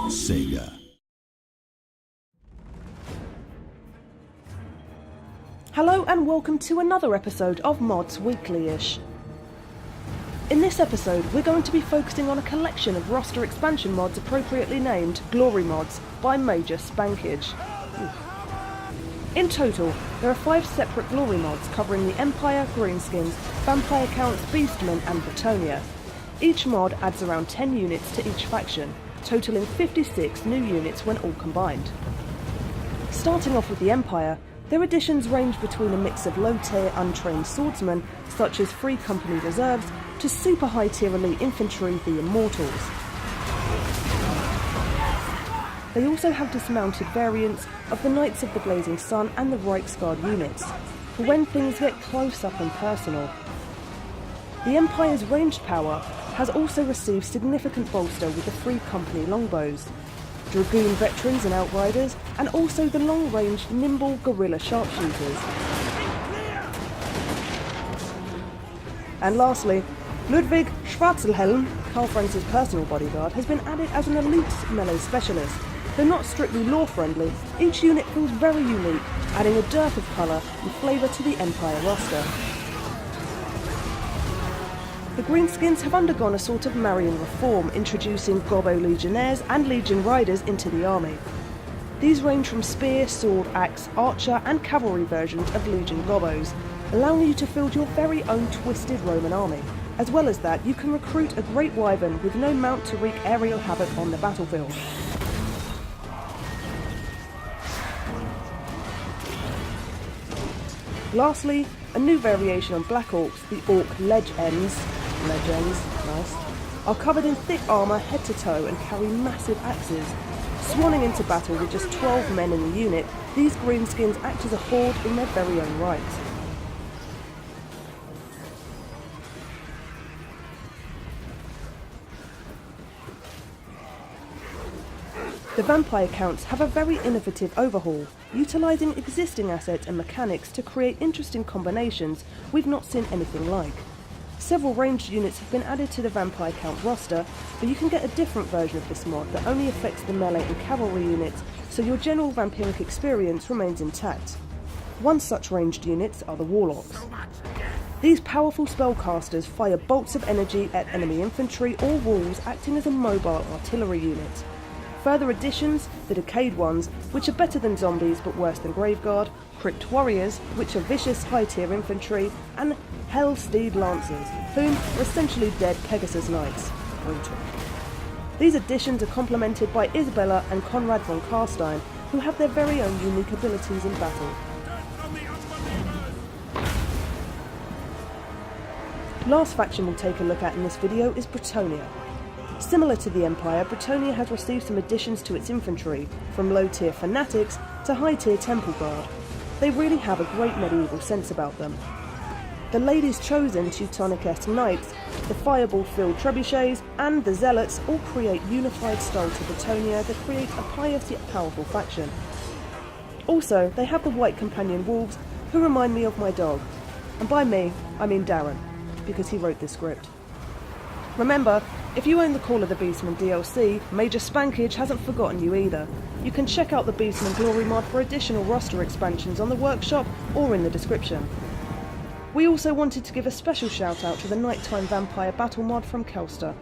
Sega. Hello and welcome to another episode of Mods Weekly-ish. In this episode we're going to be focusing on a collection of roster expansion mods appropriately named Glory Mods by Major Spankage. In total, there are 5 separate Glory mods covering the Empire, Greenskins, Vampire Counts, Beastmen and Bretonnia. Each mod adds around 10 units to each faction, totaling 56 new units when all combined. Starting off with the Empire, their additions range between a mix of low-tier untrained swordsmen, such as Free Company Reserves, to super high-tier elite infantry, the Immortals. They also have dismounted variants of the Knights of the Blazing Sun and the Reiksguard units, for when things get close up and personal. The Empire's ranged power has also received significant bolster with the Free Company longbows, Dragoon veterans and outriders, and also the long-range nimble guerrilla sharpshooters. And lastly, Ludwig Schwarzelhelm, Karl Franz's personal bodyguard, has been added as an elite melee specialist. Though not strictly lore-friendly, each unit feels very unique, adding a dearth of colour and flavour to the Empire roster. The Greenskins have undergone a sort of Marian reform, introducing Gobbo Legionnaires and Legion Riders into the army. These range from spear, sword, axe, archer and cavalry versions of Legion Gobbos, allowing you to field your very own twisted Roman army. As well as that, you can recruit a Great Wyvern with no mount to wreak aerial havoc on the battlefield. Lastly, a new variation on Black Orcs, the Orc Legends, nice, are covered in thick armour head to toe and carry massive axes. Swanning into battle with just 12 men in the unit, these Greenskins act as a horde in their very own right. The Vampire Counts have a very innovative overhaul, utilising existing assets and mechanics to create interesting combinations we've not seen anything like. Several ranged units have been added to the Vampire Count roster, but you can get a different version of this mod that only affects the melee and cavalry units, so your general vampiric experience remains intact. One such ranged units are the Warlocks. These powerful spellcasters fire bolts of energy at enemy infantry or walls, acting as a mobile artillery unit. Further additions, the Decayed Ones, which are better than zombies but worse than Graveguard, Crypt Warriors, which are vicious high-tier infantry, and Hellsteed Lancers, whom are essentially dead Pegasus Knights. Brutal. These additions are complemented by Isabella and Conrad von Karstein, who have their very own unique abilities in battle. Last faction we'll take a look at in this video is Bretonnia. Similar to the Empire, Bretonnia has received some additions to its infantry, from low-tier Fanatics to high-tier Temple Guard. They really have a great medieval sense about them. The Ladies Chosen Teutonic-esque Knights, the Fireball-filled Trebuchets, and the Zealots all create unified style to Bretonnia that create a pious yet powerful faction. Also, they have the White Companion Wolves, who remind me of my dog. And by me, I mean Darren, because he wrote this script. Remember, if you own the Call of the Beastmen DLC, Major Spankage hasn't forgotten you either. You can check out the Beastmen Glory mod for additional roster expansions on the workshop or in the description. We also wanted to give a special shout out to the Nighttime Vampire Battle mod from Kelster.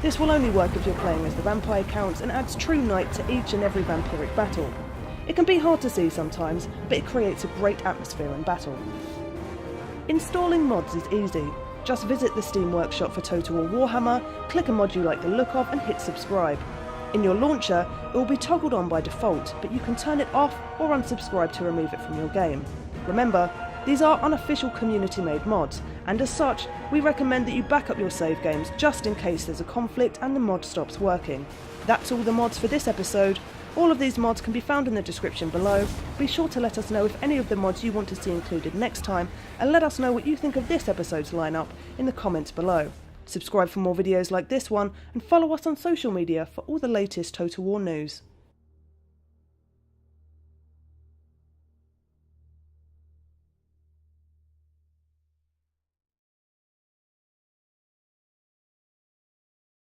This will only work if you're playing as the Vampire Counts and adds true night to each and every vampiric battle. It can be hard to see sometimes, but it creates a great atmosphere in battle. Installing mods is easy. Just visit the Steam Workshop for Total War Warhammer, click a mod you like the look of and hit subscribe. In your launcher, it will be toggled on by default, but you can turn it off or unsubscribe to remove it from your game. Remember, these are unofficial community-made mods, and as such, we recommend that you back up your save games just in case there's a conflict and the mod stops working. That's all the mods for this episode. All of these mods can be found in the description below. Be sure to let us know if any of the mods you want to see included next time, and let us know what you think of this episode's lineup in the comments below. Subscribe for more videos like this one, and follow us on social media for all the latest Total War news.